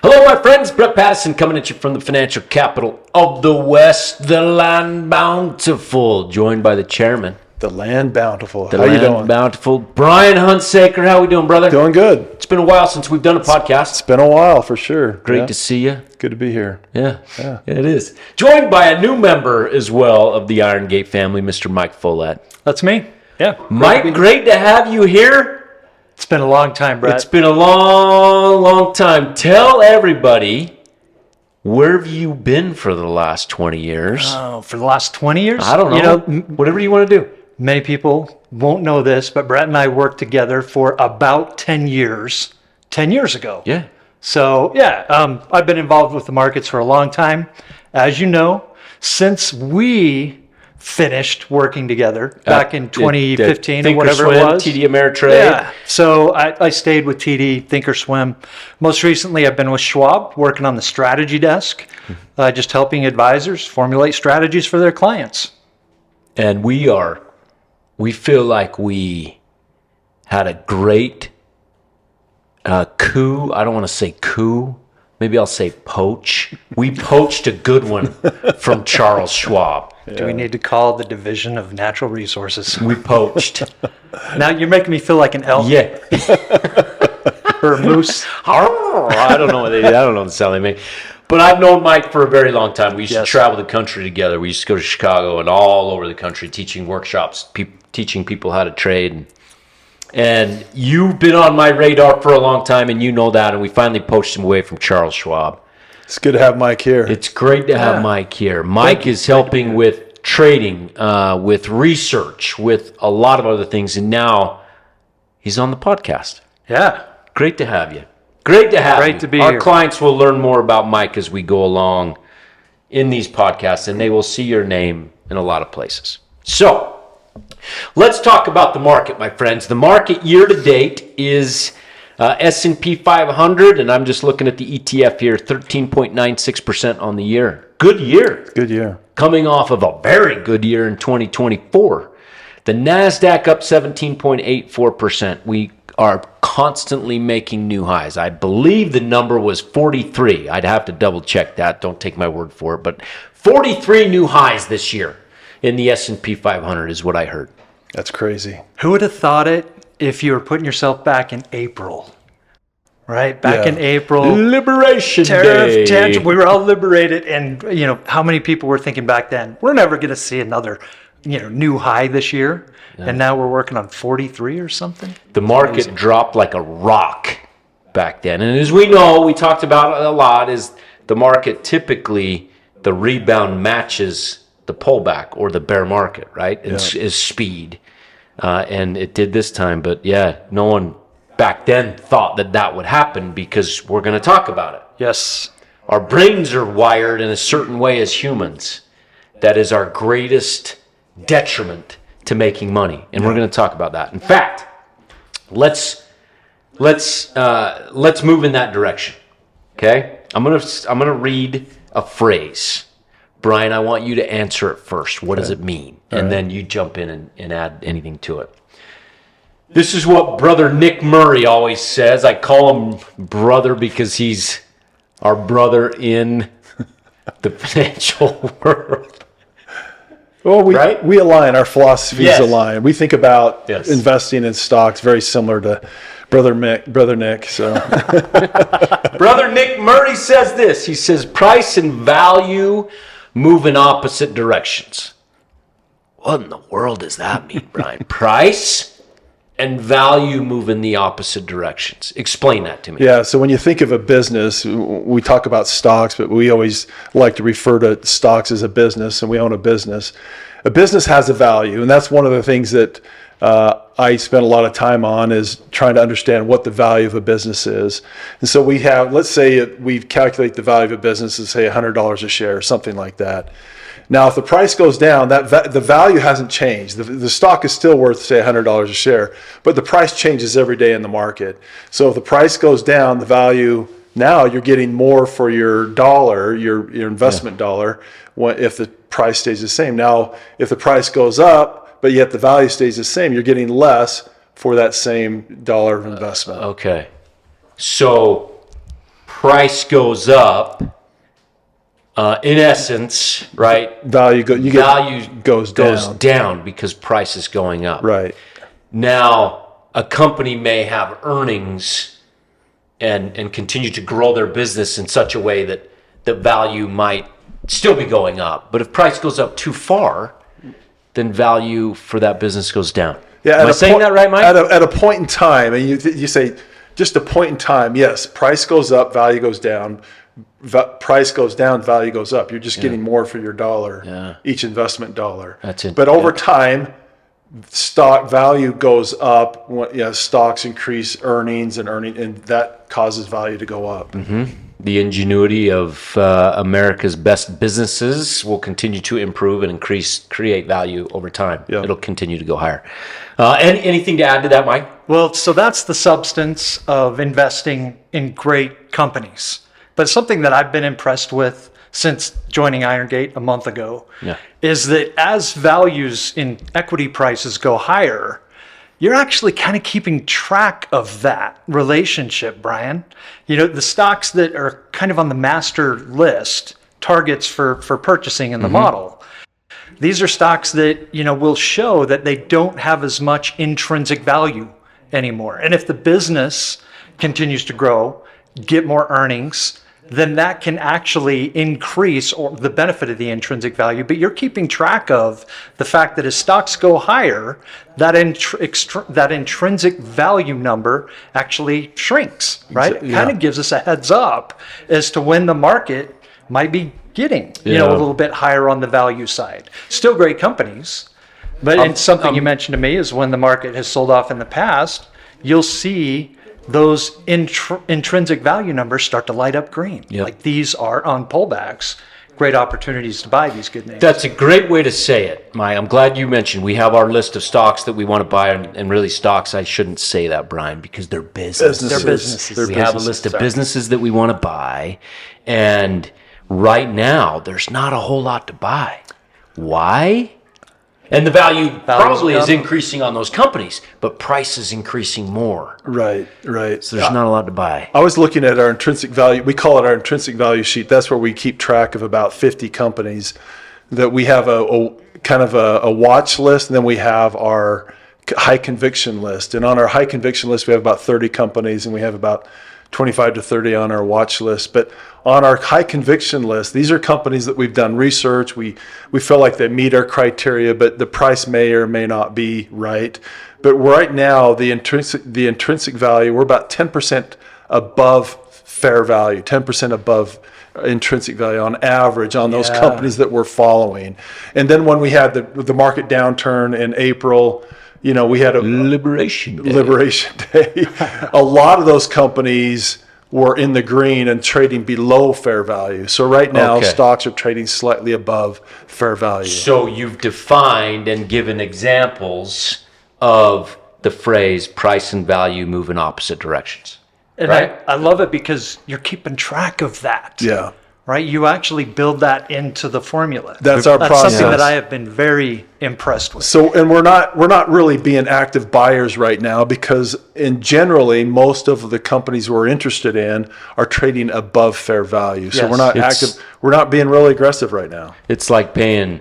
Hello, my friends. Brett Pattison coming at you from the financial capital of the West, the land bountiful, joined by the chairman. The land bountiful. The How land you doing? bountiful. Brian Hunsaker, how we doing, brother? Doing good. It's been a while since we've done a podcast. It's been a while for sure. Great to see you. Good to be here. Yeah, it is. Joined by a new member as well of the Iron Gate family, Mr. Mike Follett. That's me. Yeah. Mike, great to have you here. It's been a long time, Brett. It's been a long time. Tell everybody, where have you been for the last 20 years? Oh, for the last 20 years? I don't know. Whatever you want to do. Many people won't know this, but Brett and I worked together for about 10 years. 10 years ago. Yeah. So, I've been involved with the markets for a long time. As you know, since we finished working together back in 2015 or whatever it was. TD Ameritrade. Yeah. So I stayed with TD, Thinkorswim. Most recently, I've been with Schwab, working on the strategy desk, just helping advisors formulate strategies for their clients. And we feel like we had a great coup. I don't want to say coup. Maybe I'll say poach. We poached a good one from Charles Schwab. Yeah. Do we need to call the Division of Natural Resources? We poached. Now you're making me feel like an elk. Yeah. Or a moose. I don't know the sound they make. But I've known Mike for a very long time. We used to travel the country together. We used to go to Chicago and all over the country teaching workshops, teaching people how to trade. And you've been on my radar for a long time, and you know that. And we finally poached him away from Charles Schwab. It's good to have Mike here. It's great to have Mike here. Mike is helping with trading, with research, with a lot of other things. And now he's on the podcast. Yeah. Great to have you. Great to have you. Great to be here. Our clients will learn more about Mike as we go along in these podcasts, and they will see your name in a lot of places. So let's talk about the market, my friends. The market year to date is S&P 500, and I'm just looking at the ETF here, 13.96% on the year. Good year. Good year. Coming off of a very good year in 2024. The NASDAQ up 17.84%. We are constantly making new highs. I believe the number was 43. I'd have to double check that. Don't take my word for it. But 43 new highs this year in the S&P 500 is what I heard. That's crazy. Who would have thought it if you were putting yourself back in April? Right? Back in April. Liberation Day. Tangent. We were all liberated. And, how many people were thinking back then, we're never going to see another, new high this year. Yeah. And now we're working on 43 or something. The market dropped like a rock back then. And as we know, we talked about it a lot, is the market typically, the rebound matches the pullback or the bear market, right? Is speed. And it did this time. But no one back then thought that would happen, because we're going to talk about it. Yes. Our brains are wired in a certain way as humans. That is our greatest detriment to making money, and we're going to talk about that. In fact, let's move in that direction. Okay, I'm gonna read a phrase. Brian, I want you to answer it first. What does it mean? And then you jump in and add anything to it. This is what Brother Nick Murray always says. I call him brother because he's our brother in the financial world. Well, we align. Our philosophies align. We think about investing in stocks very similar to Brother Nick. So, Brother Nick Murray says this. He says, price and value move in opposite directions. What in the world does that mean, Brian? Price and value move in the opposite directions. Explain that to me. Yeah, so when you think of a business, we talk about stocks, but we always like to refer to stocks as a business, and we own a business. A business has a value, and that's one of the things that I spend a lot of time on, is trying to understand what the value of a business is. And so we have, let's say we calculate the value of a business as, say, $100 a share, something like that. Now, if the price goes down, the value hasn't changed. The stock is still worth, say, $100 a share, but the price changes every day in the market. So if the price goes down, the value, now you're getting more for your dollar, your investment dollar, if the price stays the same. Now, if the price goes up, but yet the value stays the same, you're getting less for that same dollar of investment. Okay. So price goes up, in essence, right? Value goes down. down because price is going up. Right. Now, a company may have earnings and continue to grow their business in such a way that the value might still be going up. But if price goes up too far, then value for that business goes down. Yeah, Am I saying that right, Mike? At a point in time, and you say just a point in time, yes, price goes up, value goes down. Price goes down, value goes up. You're just getting more for your dollar, each investment dollar. That's it. But over time, stock value goes up. Stocks increase earnings, and that causes value to go up. The ingenuity of America's best businesses will continue to improve and create value over time. Yeah. It'll continue to go higher. Anything to add to that, Mike? Well, so that's the substance of investing in great companies. But something that I've been impressed with since joining Iron Gate a month ago is that as values in equity prices go higher, you're actually kind of keeping track of that relationship, Brian. You know, the stocks that are kind of on the master list, targets for purchasing in the model, these are stocks that, will show that they don't have as much intrinsic value anymore. And if the business continues to grow, get more earnings, then that can actually increase or the benefit of the intrinsic value. But you're keeping track of the fact that as stocks go higher, that intrinsic value number actually shrinks, right? It kind of gives us a heads up as to when the market might be getting, a little bit higher on the value side. Still great companies, but and something you mentioned to me is when the market has sold off in the past, you'll see those intrinsic value numbers start to light up green. Like these are on pullbacks, great opportunities to buy these good names. That's a great way to say it, Mike. I'm glad you mentioned we have our list of stocks that we want to buy, and really stocks, I shouldn't say that, Brian, because they're businesses. They're businesses. We have a list of businesses that we want to buy, and right now there's not a whole lot to buy. Why? And the value probably is increasing on those companies, but price is increasing more. Right. So there's not a lot to buy. I was looking at our intrinsic value. We call it our intrinsic value sheet. That's where we keep track of about 50 companies that we have a kind of a watch list, and then we have our high conviction list. And on our high conviction list, we have about 30 companies, and we have about 25 to 30 on our watch list. But on our high conviction list, these are companies that we've done research. We feel like they meet our criteria, but the price may or may not be right. But right now, the intrinsic value, we're about 10% above fair value, 10% above intrinsic value on average on those companies that we're following. And then when we had the market downturn in April, we had a Liberation Day. A lot of those companies were in the green and trading below fair value. So right now, stocks are trading slightly above fair value. So you've defined and given examples of the phrase price and value move in opposite directions. And right? I love it because you're keeping track of that. Yeah. Right? You actually build that into the formula. That's our process. Something that I have been very impressed with. So, and we're not really being active buyers right now because generally most of the companies we're interested in are trading above fair value. So we're not active. We're not being really aggressive right now. It's like paying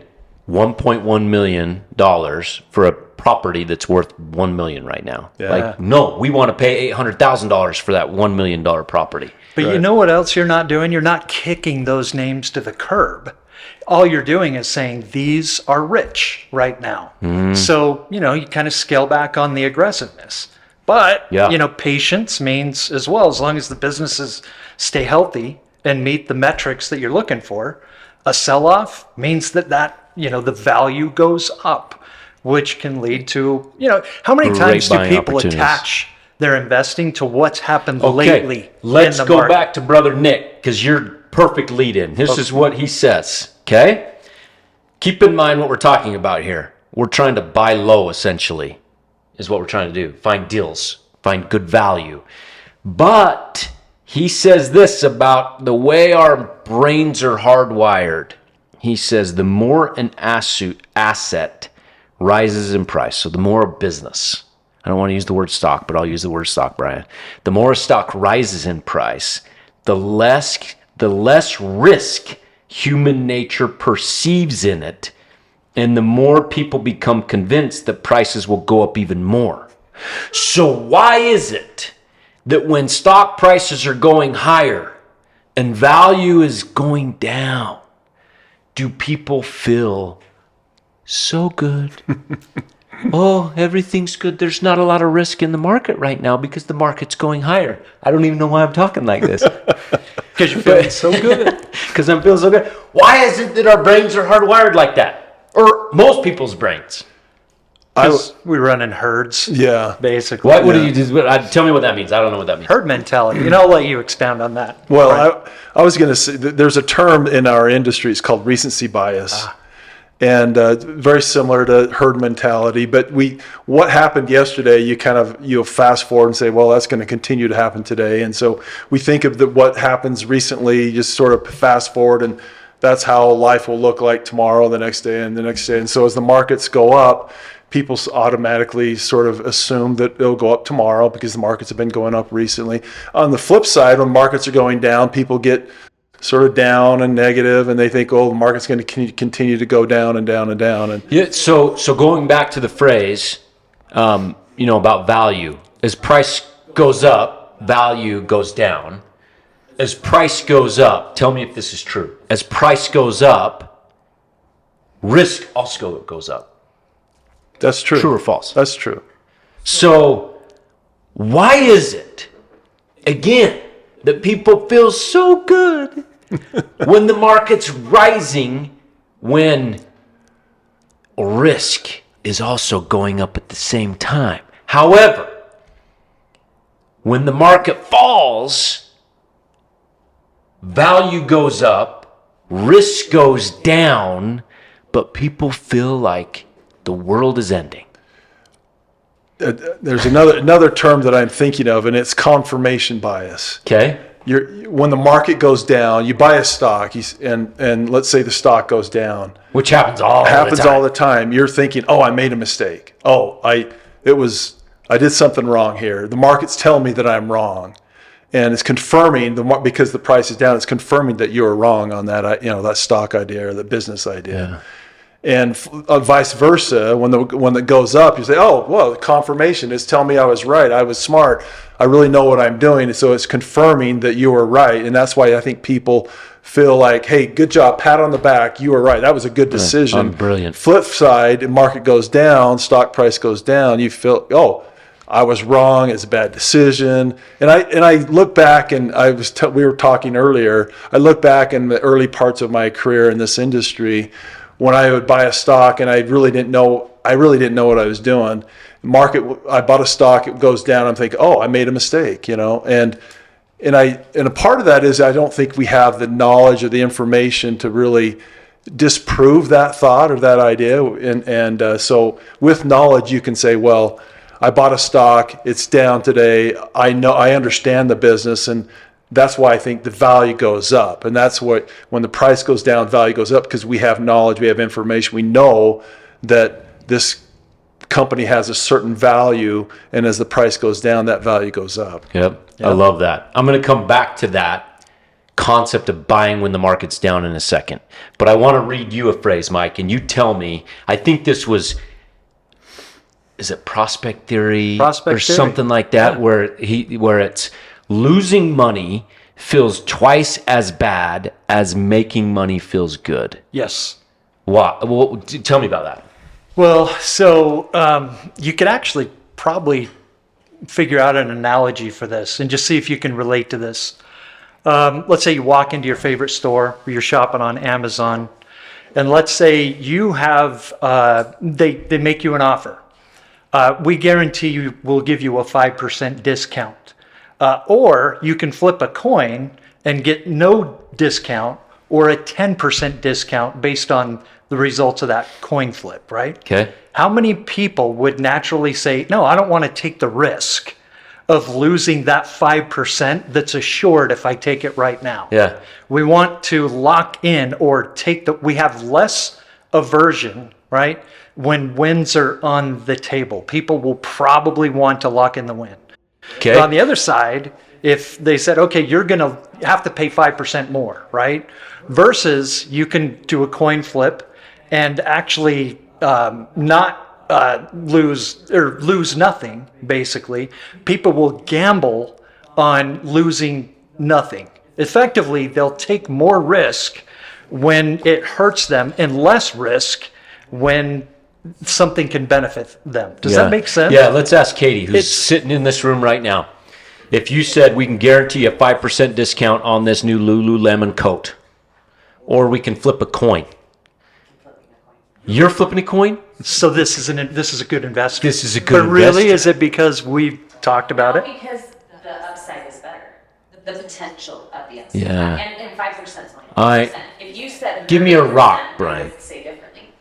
$1.1 million for a property that's worth $1 million right now. Like, no, we want to pay $800,000 for that $1 million property. But you know what else you're not doing? You're not kicking those names to the curb. All you're doing is saying these are rich right now. So, you kind of scale back on the aggressiveness. But, patience means as well, as long as the businesses stay healthy and meet the metrics that you're looking for, a sell-off means that the value goes up, which can lead to, how many times do people attach their investing to what's happened lately? Let's go back to Brother Nick, because you're perfect lead in. This is what he says, okay? Keep in mind what we're talking about here. We're trying to buy low, essentially, is what we're trying to do. Find deals, find good value. But he says this about the way our brains are hardwired. He says the more an asset rises in price, so the more a business, I don't want to use the word stock, but I'll use the word stock, Brian. The more a stock rises in price, the less risk human nature perceives in it, and the more people become convinced that prices will go up even more. So why is it that when stock prices are going higher and value is going down, do people feel so good? Oh, everything's good. There's not a lot of risk in the market right now because the market's going higher. I don't even know why I'm talking like this. Because you're feeling so good. Because I'm feeling so good. Why is it that our brains are hardwired like that? Or most people's brains? Because we run in herds. Yeah. Basically. What do you do? Tell me what that means. I don't know what that means. Herd mentality. I'll let you expound on that. Well, I was going to say there's a term in our industry. It's called recency bias. And very similar to herd mentality, but what happened yesterday, you'll fast forward and say, well, that's going to continue to happen today. And so we think of what happens recently, just sort of fast forward, and that's how life will look like tomorrow, the next day, and the next day. And so as the markets go up, people automatically sort of assume that it'll go up tomorrow because the markets have been going up recently. On the flip side, when markets are going down, people get sort of down and negative, and they think, oh, the market's going to continue to go down and down and down. And yeah, so going back to the phrase, about value, as price goes up, value goes down. As price goes up, tell me if this is true. As price goes up, risk also goes up. That's true. True or false? That's true. So why is it, again, that people feel so good when the market's rising, when risk is also going up at the same time? However, when the market falls, value goes up, risk goes down, but people feel like the world is ending. There's another term that I'm thinking of, and it's confirmation bias. Okay. When the market goes down, you buy a stock, and let's say the stock goes down, Which happens all the time. You're thinking, oh, I made a mistake. Oh, I did something wrong here. The market's telling me that I'm wrong, and it's confirming because the price is down. It's confirming that you're wrong on that that stock idea or the business idea. Yeah. And vice versa, when it goes up, you say, oh, well, confirmation is telling me I was right. I was smart. I really know what I'm doing. And so it's confirming that you were right. And that's why I think people feel like, hey, good job, pat on the back. You were right. That was a good decision. I'm brilliant. Flip side, the market goes down, stock price goes down. You feel, oh, I was wrong. It's a bad decision. And I look back, and we were talking earlier. I look back in the early parts of my career in this industry, when I would buy a stock and I really didn't know what I was doing. I bought a stock, it goes down, I'm thinking, oh, I made a mistake, and a part of that is I don't think we have the knowledge or the information to really disprove that thought or that idea. And so with knowledge, you can say, well, I bought a stock, it's down today. I understand the business, and that's why I think the value goes up. And that's when the price goes down, value goes up, because we have knowledge, we have information. We know that this company has a certain value, and as the price goes down, that value goes up. Yep. I love that. I'm going to come back to that concept of buying when the market's down in a second. But I want to read you a phrase, Mike, and you tell me, I think this was, is it prospect theory or something like that, where it's losing money feels twice as bad as making money feels good. Yes. Wow. Well, tell me about that. Well, so you could actually probably figure out an analogy for this and just see if you can relate to this. Let's say you walk into your favorite store, or you're shopping on Amazon, and let's say you have, they make you an offer. We guarantee you we'll give you a 5% discount. Or you can flip a coin and get no discount or a 10% discount based on the results of that coin flip, right? Okay. How many people would naturally say, no, I don't want to take the risk of losing that 5% that's assured if I take it right now? Yeah. We want to lock in or we have less aversion, right? When wins are on the table, people will probably want to lock in the win. Okay. But on the other side, if they said, okay, you're going to have to pay 5% more, right? Versus you can do a coin flip and actually not lose nothing, basically. People will gamble on losing nothing. Effectively, they'll take more risk when it hurts them and less risk when something can benefit them. Does that make sense? Yeah, let's ask Katie, who's sitting in this room right now. If you said we can guarantee a 5% discount on this new Lululemon coat, or we can flip a coin. You're flipping a coin? So this is a good investment. This is a good But really, investment. is it because we've talked about it? Because the upside is better. The potential of the upside. Yeah. And 5% is only 5%. If you said Give me a 30%, rock, I Brian. would say differently.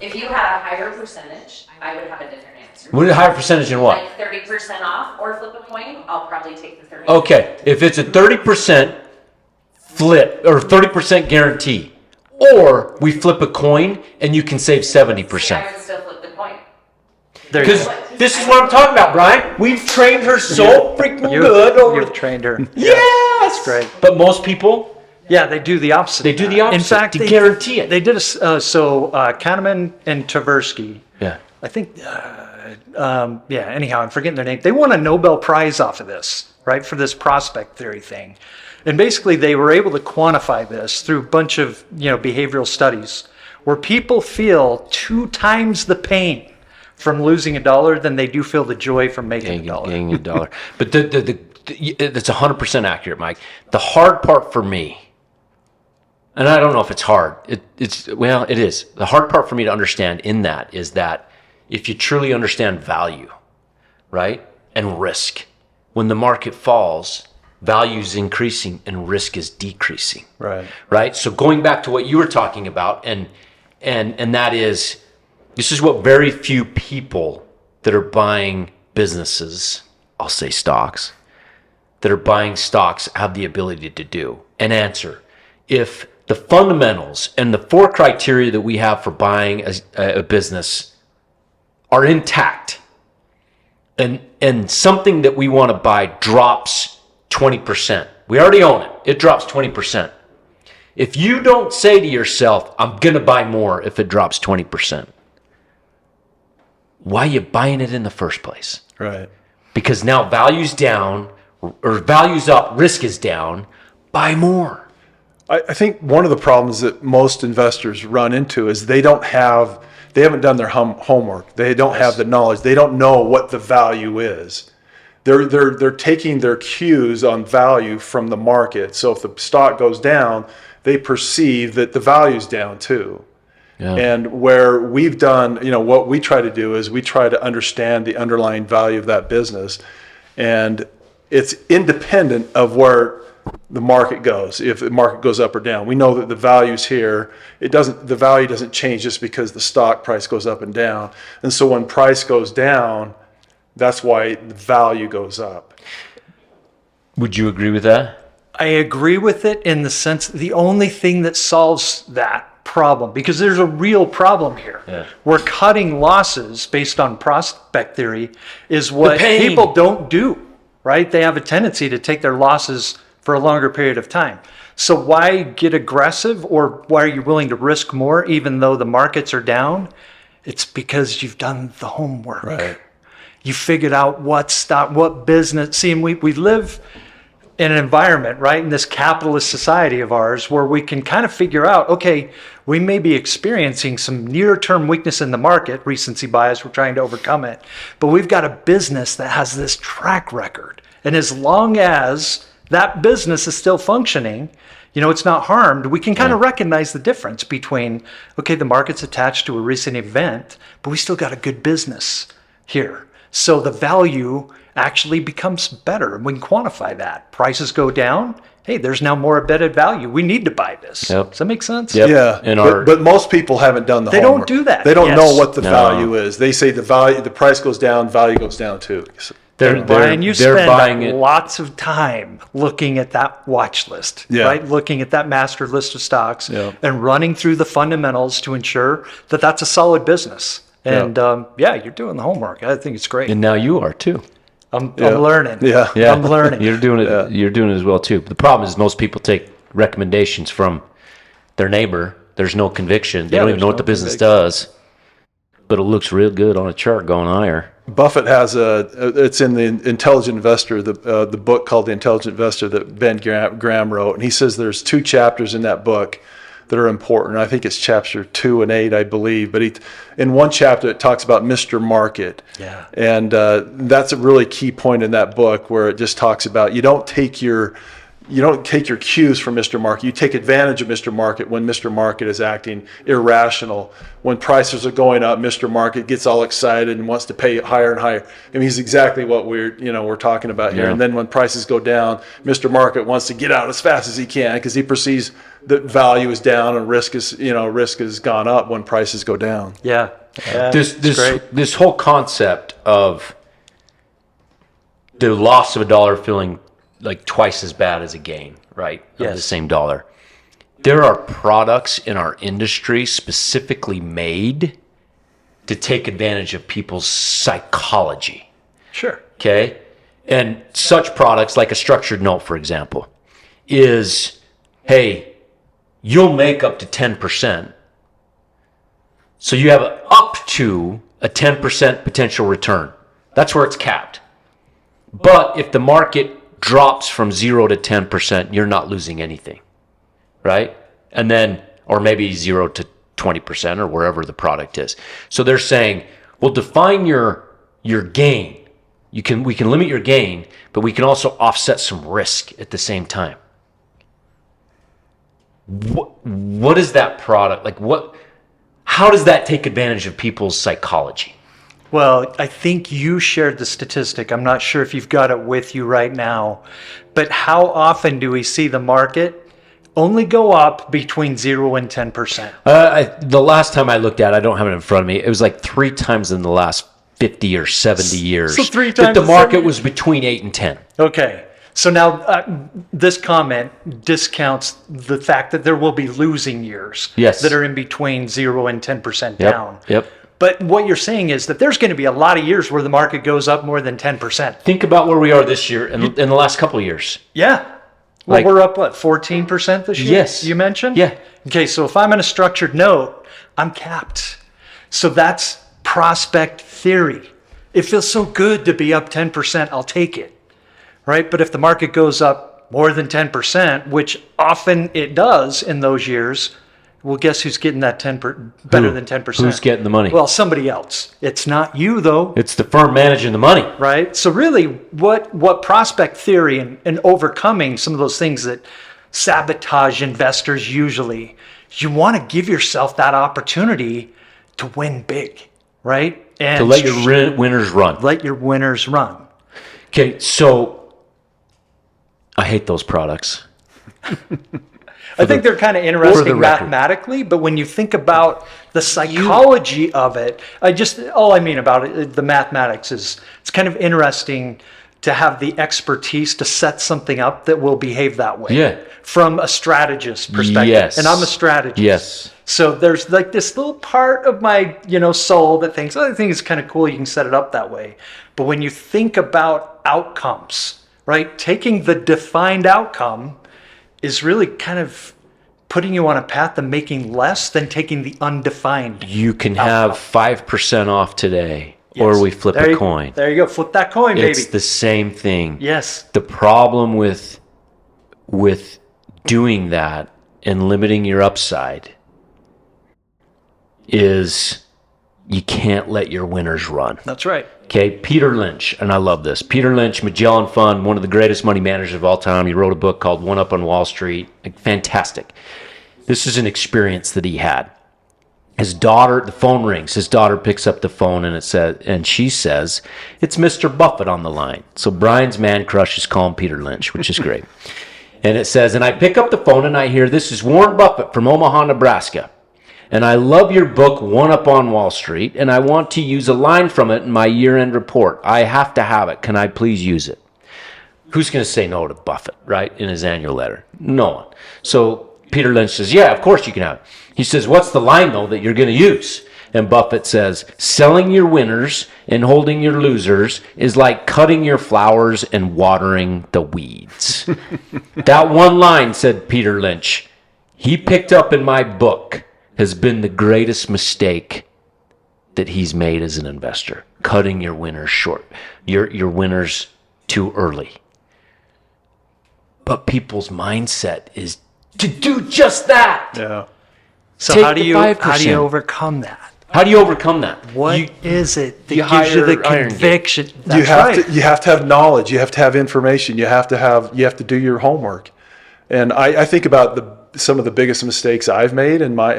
If you had a higher percentage, I would have a different answer. What a higher percentage in what? Like 30% off or flip a coin, I'll probably take the 30%. Okay, if it's a 30% flip or 30% guarantee, or we flip a coin and you can save 70%. I would still flip the coin. There you Because go. this is what I'm talking about, Brian. We've trained her so freaking good over. You've trained her. Yes, That's great. But most people, Yeah, they do the opposite. They do the opposite In fact, to they guarantee it. They did Kahneman and Tversky. yeah, I think, anyhow, I'm forgetting their name. They won a Nobel Prize off of this, right, for this prospect theory thing. And basically, they were able to quantify this through a bunch of, behavioral studies where people feel 2 times the pain from losing $1 than they do feel the joy from making $1. getting $1. But that's 100% accurate, Mike. The hard part for me, and I don't know if it's hard. It is. The hard part for me to understand in that is that if you truly understand value, right, and risk, when the market falls, value is increasing and risk is decreasing. Right. Right. So going back to what you were talking about, and that is, this is what very few people that are buying businesses, I'll say stocks, that are buying stocks have the ability to do and answer. If the fundamentals and the 4 criteria that we have for buying a business are intact, and something that we want to buy drops 20%, we already own it, it drops 20%. If you don't say to yourself, I'm going to buy more if it drops 20%, why are you buying it in the first place? Right. Because now value's down, or value's up, risk is down, buy more. I think one of the problems that most investors run into is they haven't done their homework. They don't have the knowledge. They don't know what the value is. They're taking their cues on value from the market. So if the stock goes down, they perceive that the value's down too. Yeah. And where we've done, what we try to do is we try to understand the underlying value of that business, and it's independent of where the market goes. If the market goes up or down, we know that the value's here. The value doesn't change just because the stock price goes up and down. And so when price goes down, that's why the value goes up. Would you agree with that? I agree with it in the sense the only thing that solves that problem, because there's a real problem here. Yeah. We're cutting losses based on prospect theory is what pain. people don't do, right? They have a tendency to take their losses for a longer period of time. So why get aggressive, or why are you willing to risk more even though the markets are down? It's because you've done the homework. Right. You figured out what business. See, and we live in an environment, right, in this capitalist society of ours, where we can kind of figure out, okay, we may be experiencing some near-term weakness in the market, recency bias, we're trying to overcome it, but we've got a business that has this track record. And as long as that business is still functioning, it's not harmed, we can kind of recognize the difference between, okay, the market's attached to a recent event, but we still got a good business here. So the value actually becomes better. We can quantify that. Prices go down. Hey, there's now more embedded value. We need to buy this. Yep. Does that make sense? Yep. Yeah. But most people haven't done the They don't homework. do that. They don't Yes. know what the No. value is. They say the price goes down, value goes down too. Brian, you they're buying spend it. lots of time looking at that watch list, Yeah. right? Looking at that master list of stocks Yeah. and running through the fundamentals to ensure that that's a solid business. And you're doing the homework. I think it's great. And now you are too. I'm learning. Yeah. Yeah, I'm learning. You're doing it. Yeah. You're doing it as well too. The problem is most people take recommendations from their neighbor. There's no conviction. They don't even know what the business does, but it looks real good on a chart going higher. Buffett has it's in the Intelligent Investor, the book called The Intelligent Investor that Ben Graham wrote, and he says there's 2 chapters in that book that are important. I think it's chapter 2 and 8, I believe. But in one chapter, it talks about Mr. Market. Yeah. And that's a really key point in that book where it just talks about you don't take your cues from Mr. Market. You take advantage of Mr. Market when Mr. Market is acting irrational. When prices are going up, Mr. Market gets all excited and wants to pay higher and higher. I mean, he's exactly what we're talking about here. Yeah. And then when prices go down, Mr. Market wants to get out as fast as he can because he perceives that value is down and risk has gone up when prices go down. Yeah. This whole concept of the loss of a dollar feeling like twice as bad as a gain, right? Of the same dollar. There are products in our industry specifically made to take advantage of people's psychology. Sure. Okay? And such products, like a structured note, for example, is, hey, you'll make up to 10%. So you have up to a 10% potential return. That's where it's capped. But if the market drops from 0 to 10%, you're not losing anything, right? And then, or maybe 0 to 20% or wherever the product is. So they're saying, well, define your gain. We can limit your gain, but we can also offset some risk at the same time. What is that product? How does that take advantage of people's psychology? Well, I think you shared the statistic. I'm not sure if you've got it with you right now, but how often do we see the market only go up between 0 and 10%? The last time I looked at it, I don't have it in front of me, it was like 3 times in the last 50 or 70 years. So 3 that times the in market 70? was between 8 and 10. Okay. So now this comment discounts the fact that there will be losing years that are in between 0 and 10% down. Yep. But what you're saying is that there's going to be a lot of years where the market goes up more than 10%. Think about where we are this year and in the last couple of years. Yeah. Well, we're up, 14% this year? Yes. You mentioned? Yeah. Okay, so if I'm in a structured note, I'm capped. So that's prospect theory. It feels so good to be up 10%, I'll take it. Right? But if the market goes up more than 10%, which often it does in those years, well, guess who's getting that better than 10%? Who's getting the money? Well, somebody else. It's not you, though. It's the firm managing the money. Right? So really, what prospect theory and overcoming some of those things that sabotage investors usually, you want to give yourself that opportunity to win big, right? And to let your winners run. Let your winners run. Okay, so I hate those products. I think they're kind of interesting mathematically, but when you think about the psychology of it, all I mean about it, the mathematics is it's kind of interesting to have the expertise to set something up that will behave that way. Yeah. From a strategist perspective. Yes. And I'm a strategist. Yes. So there's like this little part of my, soul that thinks, I think it's kind of cool you can set it up that way. But when you think about outcomes, right? Taking the defined outcome is really kind of putting you on a path to making less than taking the undefined. You can have 5% off today, or we flip a coin. There you go. Flip that coin, baby. It's the same thing. Yes. The problem with doing that and limiting your upside is you can't let your winners run. That's right. Okay, Peter Lynch, and I love this. Peter Lynch, Magellan Fund, one of the greatest money managers of all time. He wrote a book called One Up on Wall Street. Fantastic. This is an experience that he had. His daughter, the phone rings. His daughter picks up the phone and she says, "It's Mr. Buffett on the line." So Brian's man crush is calling Peter Lynch, which is great. And it says, and I pick up the phone and I hear, "This is Warren Buffett from Omaha, Nebraska. And I love your book, One Up on Wall Street, and I want to use a line from it in my year-end report. I have to have it. Can I please use it?" Who's going to say no to Buffett, right, in his annual letter? No one. So Peter Lynch says, "Yeah, of course you can have it." He says, "What's the line, though, that you're going to use?" And Buffett says, selling your winners and holding your losers is like cutting your flowers and watering the weeds. That one line, said Peter Lynch, he picked up in my book, has been the greatest mistake that he's made as an investor. Cutting your winners short, your winners too early. But people's mindset is to do just that. Yeah. So Take how do the you 5%. overcome that? How do you overcome that? What is it that you gives you the hire Iron Gate. conviction? You That's have right. to have knowledge. You have to have information. You have to do your homework. And I think about some of the biggest mistakes I've made in my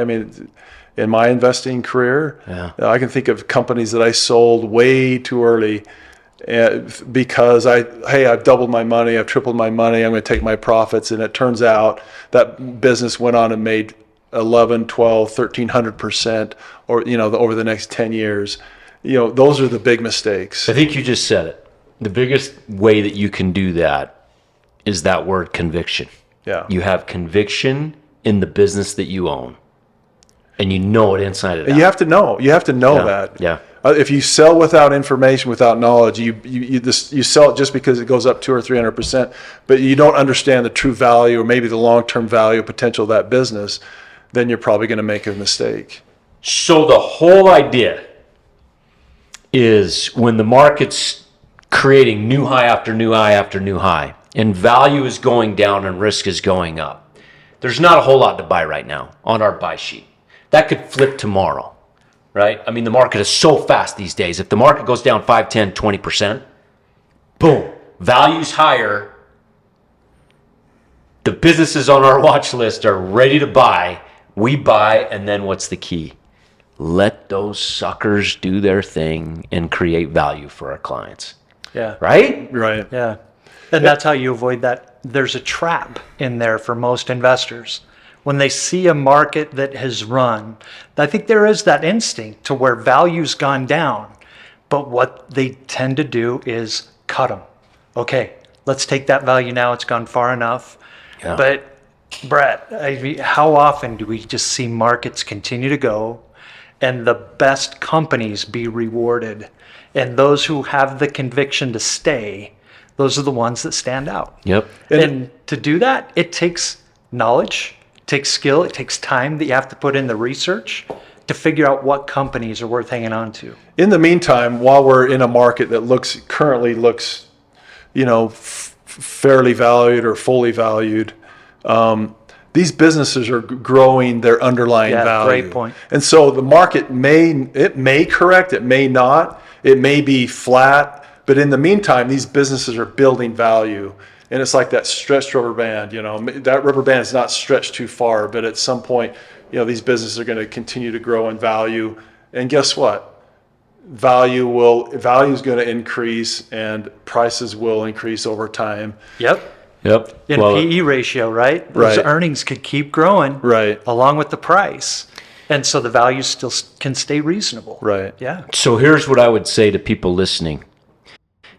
investing career. Yeah. I can think of companies that I sold way too early because I've doubled my money, I've tripled my money, I'm going to take my profits, and it turns out that business went on and made 11, 12, 1,300%, or over the next 10 years. Those are the big mistakes. I think you just said it. The biggest way that you can do that is that word conviction. Yeah. You have conviction in the business that you own, and you know it inside and out. You have to know. You have to know Yeah. that. Yeah. If you sell without information, without knowledge, you sell it just because it goes up 200 or 300%, but you don't understand the true value or maybe the long-term value potential of that business, then you're probably going to make a mistake. So the whole idea is when the market's creating new high after new high after new high, and value is going down and risk is going up, there's not a whole lot to buy right now on our buy sheet. That could flip tomorrow, right? I mean, the market is so fast these days. If the market goes down 5, 10, 20%, boom, value's higher. The businesses on our watch list are ready to buy. We buy, and then what's the key? Let those suckers do their thing and create value for our clients. Yeah. Right? Right. Yeah. And that's how you avoid that. There's a trap in there for most investors. When they see a market that has run, I think there is that instinct to where value's gone down. But what they tend to do is cut them. Okay, let's take that value now. It's gone far enough. Yeah. But Brett, how often do we just see markets continue to go and the best companies be rewarded? And those who have the conviction to stay, those are the ones that stand out. Yep. And to do that, it takes knowledge, it takes skill, it takes time that you have to put in the research to figure out what companies are worth hanging on to. In the meantime, while we're in a market that currently looks, fairly valued or fully valued, these businesses are growing their underlying value. Great point. And so the market may correct, it may not, it may be flat, but in the meantime, these businesses are building value. And it's like that stretched rubber band, that rubber band is not stretched too far, but at some point, these businesses are going to continue to grow in value. And guess what? Value is going to increase and prices will increase over time. Yep. In PE ratio, right? Those Right. earnings could keep growing Right. along with the price. And so the values still can stay reasonable. Right. Yeah. So here's what I would say to people listening.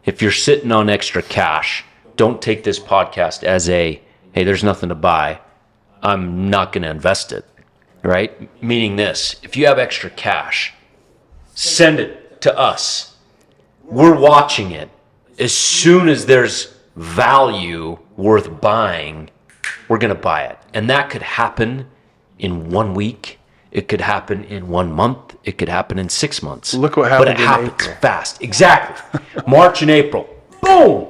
If you're sitting on extra cash, don't take this podcast as hey, there's nothing to buy. I'm not going to invest it, right? Meaning this, if you have extra cash, send it to us. We're watching it. As soon as there's value worth buying, we're going to buy it. And that could happen in 1 week. It could happen in 1 month. It could happen in 6 months. Look what happened But it in happens April. fast. Exactly. March and April. Boom.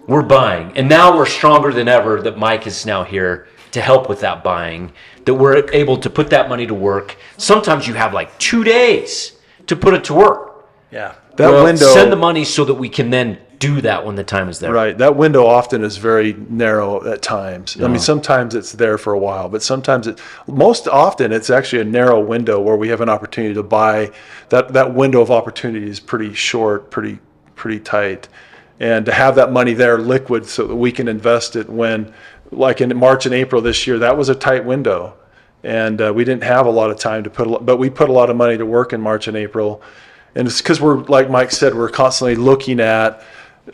We're buying. And now we're stronger than ever that Mike is now here to help with that buying, that we're able to put that money to work. Sometimes you have like 2 days to put it to work. Yeah. That window. Send the money so that we can then do that when the time is there. Right. That window often is very narrow at times. I mean, sometimes it's there for a while, but most often it's actually a narrow window where we have an opportunity to buy. That window of opportunity is pretty short, pretty tight. And to have that money there liquid so that we can invest it when, like in March and April this year, that was a tight window. And we didn't have a lot of time but we put a lot of money to work in March and April. And it's because we're, like Mike said, we're constantly looking at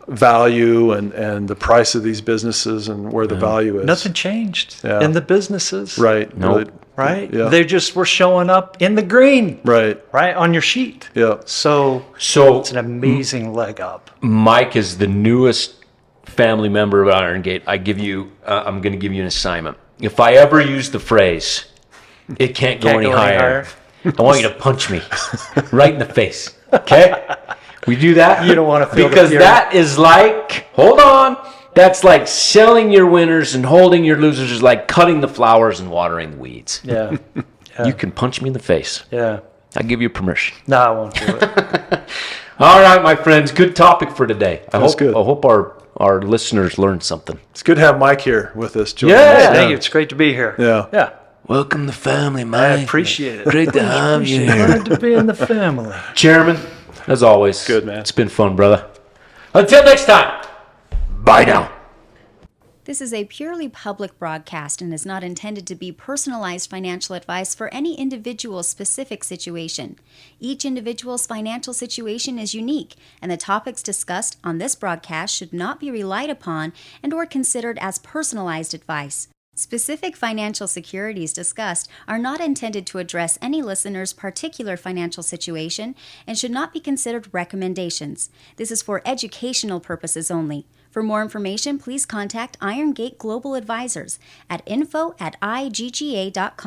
value and the price of these businesses and where the value is. Nothing changed Yeah. in the businesses. Right. Nope. Really, right? Yeah. They just were showing up in the green, Right. right, on your sheet. Yeah. So So it's an amazing leg up. Mike is the newest family member of Iron Gate. I'm going to give you an assignment. If I ever use the phrase, it can't go any higher, I want you to punch me right in the face. Okay? We do that? You don't want to feel because the fury. that is like, hold on, that's like selling your winners and holding your losers is like cutting the flowers and watering the weeds. Yeah. You can punch me in the face. Yeah. I give you permission. No, I won't do it. All right, my friends, good topic for today. I good. hope our listeners learned something. It's good to have Mike here with us. joining Yeah. us. Thank you. It's great to be here. Yeah. Yeah. Welcome to family, I Mike. appreciate it. Great to have you here. Glad to be in the family. Chairman, as always. Good, man. It's been fun, brother. Until next time, bye now. This is a purely public broadcast and is not intended to be personalized financial advice for any individual's specific situation. Each individual's financial situation is unique, and the topics discussed on this broadcast should not be relied upon and or considered as personalized advice. Specific financial securities discussed are not intended to address any listener's particular financial situation and should not be considered recommendations. This is for educational purposes only. For more information, please contact Iron Gate Global Advisors at info@igga.com.